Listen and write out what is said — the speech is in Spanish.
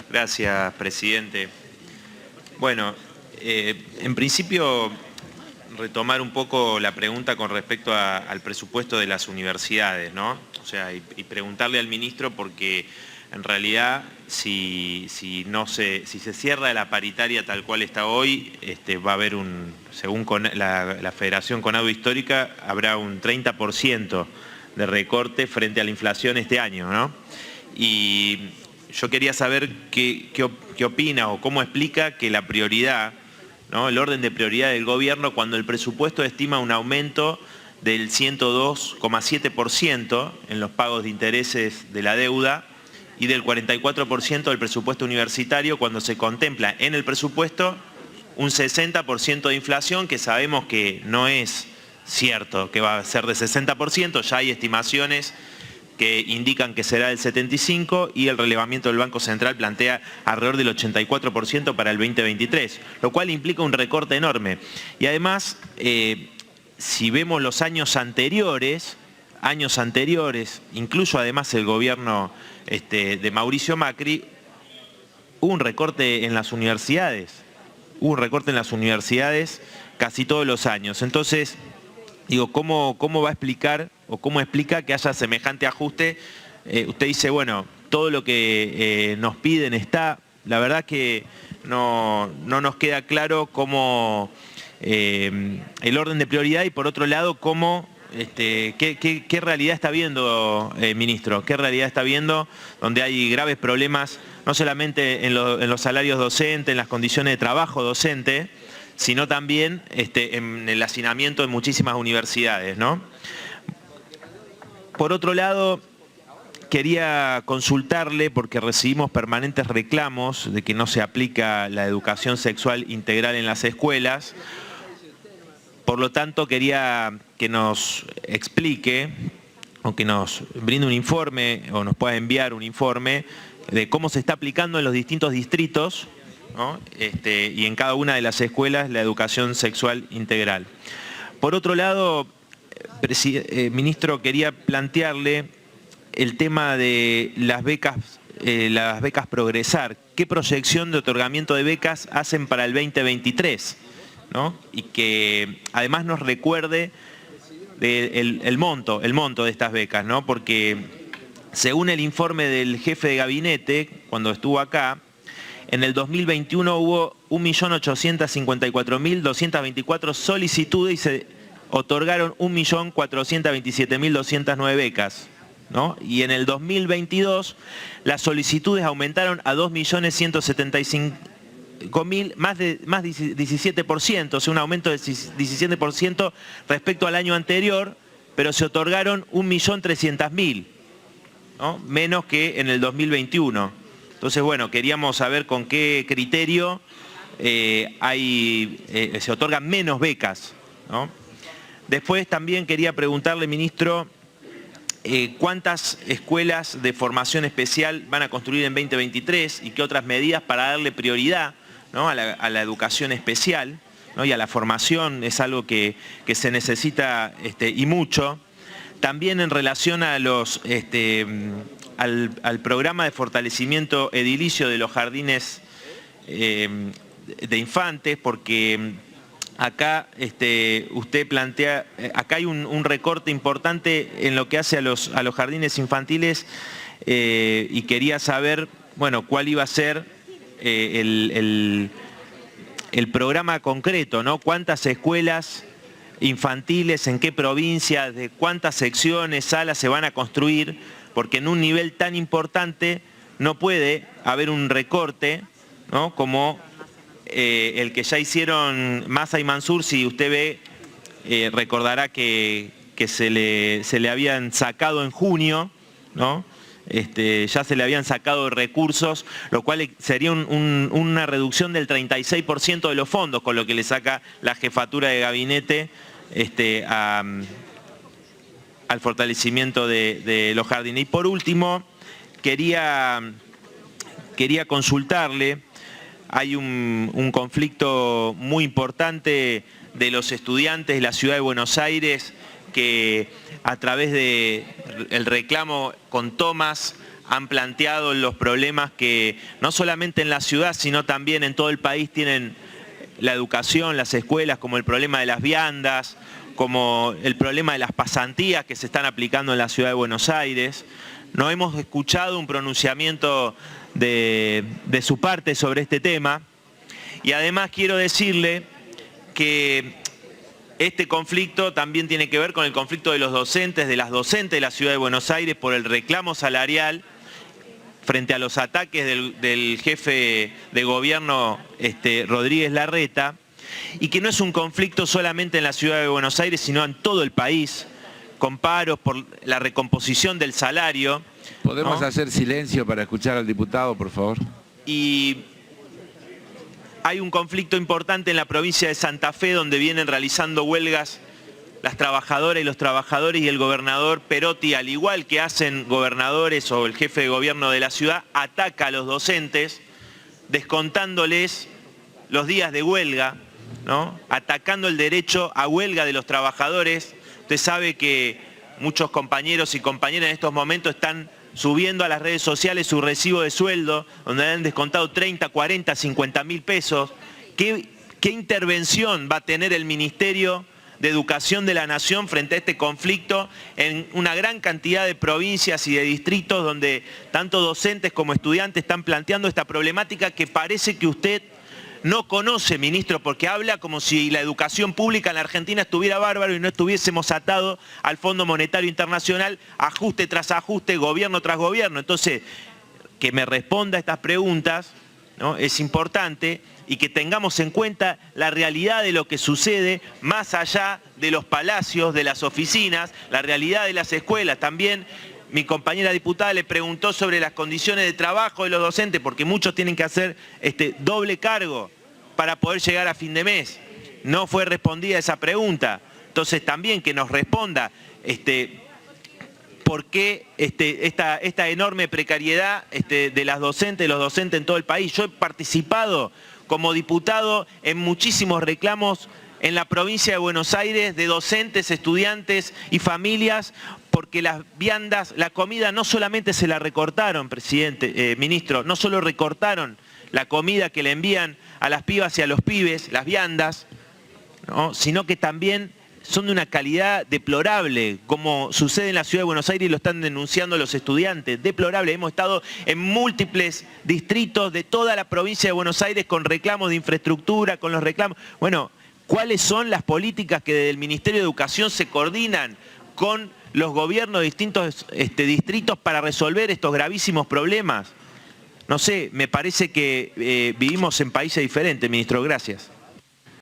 Gracias, presidente. Bueno, en principio, retomar un poco la pregunta con respecto al presupuesto de las universidades, ¿no? O sea, y preguntarle al ministro porque en realidad si se cierra la paritaria tal cual está hoy, va a haber según la Federación Conadu Histórica, habrá un 30% de recorte frente a la inflación este año, ¿no? Y yo quería saber qué opina o cómo explica que la prioridad, ¿no? El orden de prioridad del gobierno cuando el presupuesto estima un aumento del 102,7% en los pagos de intereses de la deuda y del 44% del presupuesto universitario cuando se contempla en el presupuesto un 60% de inflación, que sabemos que no es cierto que va a ser de 60%, ya hay estimaciones que indican que será del 75% y el relevamiento del Banco Central plantea alrededor del 84% para el 2023, lo cual implica un recorte enorme. Y además, si vemos los años anteriores, incluso además el gobierno de Mauricio Macri, hubo un recorte en las universidades, casi todos los años. Entonces, digo, ¿cómo va a explicar o cómo explica que haya semejante ajuste? Usted dice, bueno, todo lo que nos piden está, la verdad que no nos queda claro cómo el orden de prioridad y por otro lado, qué realidad está viendo, ministro, qué realidad está viendo donde hay graves problemas, no solamente en los salarios docentes, en las condiciones de trabajo docente, sino también en el hacinamiento de muchísimas universidades, ¿no? Por otro lado, quería consultarle, porque recibimos permanentes reclamos de que no se aplica la educación sexual integral en las escuelas. Por lo tanto, quería que nos explique o que nos brinde un informe o nos pueda enviar un informe de cómo se está aplicando en los distintos distritos, ¿no? Y en cada una de las escuelas la educación sexual integral. Por otro lado, ministro, quería plantearle el tema de las becas Progresar. ¿Qué proyección de otorgamiento de becas hacen para el 2023? ¿No? Y que además nos recuerde el monto de estas becas, ¿no? Porque según el informe del jefe de gabinete, cuando estuvo acá, en el 2021 hubo 1.854.224 solicitudes y se otorgaron 1.427.209 becas, ¿no? Y en el 2022 las solicitudes aumentaron a 2.175.000, más 17%, o sea, un aumento de 17% respecto al año anterior, pero se otorgaron 1.300.000, ¿no? Menos que en el 2021. Entonces, bueno, queríamos saber con qué criterio se otorgan menos becas, ¿no? Después también quería preguntarle, ministro, ¿cuántas escuelas de formación especial van a construir en 2023 y qué otras medidas para darle prioridad, ¿no? a la educación especial, ¿no? Y a la formación? Es algo que se necesita y mucho. También en relación a al programa de fortalecimiento edilicio de los jardines de infantes, porque acá usted plantea, acá hay un recorte importante en lo que hace a los jardines infantiles y quería saber, bueno, cuál iba a ser el programa concreto, ¿no? ¿Cuántas escuelas infantiles, en qué provincias, de cuántas secciones, salas se van a construir? Porque en un nivel tan importante no puede haber un recorte, ¿no? Como el que ya hicieron Massa y Mansur. Si usted ve, recordará que se le habían sacado en junio, ¿no? Ya se le habían sacado recursos, lo cual sería una reducción del 36% de los fondos, con lo que le saca la jefatura de gabinete al fortalecimiento de los jardines. Y por último, quería consultarle, hay un conflicto muy importante de los estudiantes de la ciudad de Buenos Aires que a través del reclamo con tomas han planteado los problemas que no solamente en la ciudad, sino también en todo el país tienen la educación, las escuelas, como el problema de las viandas, como el problema de las pasantías que se están aplicando en la ciudad de Buenos Aires. No hemos escuchado un pronunciamiento de su parte sobre este tema. Y además quiero decirle que este conflicto también tiene que ver con el conflicto de los docentes, de las docentes de la ciudad de Buenos Aires por el reclamo salarial frente a los ataques del jefe de gobierno Rodríguez Larreta, y que no es un conflicto solamente en la ciudad de Buenos Aires, sino en todo el país, con paros por la recomposición del salario. ¿Podemos ¿no? hacer silencio para escuchar al diputado, por favor? Y hay un conflicto importante en la provincia de Santa Fe, donde vienen realizando huelgas las trabajadoras y los trabajadores, y el gobernador Perotti, al igual que hacen gobernadores o el jefe de gobierno de la ciudad, ataca a los docentes, descontándoles los días de huelga, ¿no? Atacando el derecho a huelga de los trabajadores. Usted sabe que muchos compañeros y compañeras en estos momentos están subiendo a las redes sociales su recibo de sueldo, donde han descontado 30, 40, 50 mil pesos. ¿Qué intervención va a tener el Ministerio de Educación de la Nación frente a este conflicto en una gran cantidad de provincias y de distritos donde tanto docentes como estudiantes están planteando esta problemática que parece que usted no conoce, ministro, porque habla como si la educación pública en la Argentina estuviera bárbaro y no estuviésemos atados al Fondo Monetario Internacional, ajuste tras ajuste, gobierno tras gobierno? Entonces, que me responda a estas preguntas, ¿no? Es importante, y que tengamos en cuenta la realidad de lo que sucede más allá de los palacios, de las oficinas, la realidad de las escuelas. También mi compañera diputada le preguntó sobre las condiciones de trabajo de los docentes, porque muchos tienen que hacer doble cargo para poder llegar a fin de mes. No fue respondida esa pregunta. Entonces también que nos responda por qué esta enorme precariedad de las docentes, de los docentes en todo el país. Yo he participado como diputado en muchísimos reclamos en la provincia de Buenos Aires de docentes, estudiantes y familias, porque las viandas, la comida no solamente se la recortaron, ministro, no solo recortaron la comida que le envían a las pibas y a los pibes, las viandas, ¿no? Sino que también son de una calidad deplorable, como sucede en la ciudad de Buenos Aires y lo están denunciando los estudiantes, deplorable. Hemos estado en múltiples distritos de toda la provincia de Buenos Aires con reclamos de infraestructura, con los reclamos. Bueno, ¿cuáles son las políticas que desde el Ministerio de Educación se coordinan con los gobiernos de distintos distritos para resolver estos gravísimos problemas? No sé, me parece que vivimos en países diferentes, ministro. Gracias.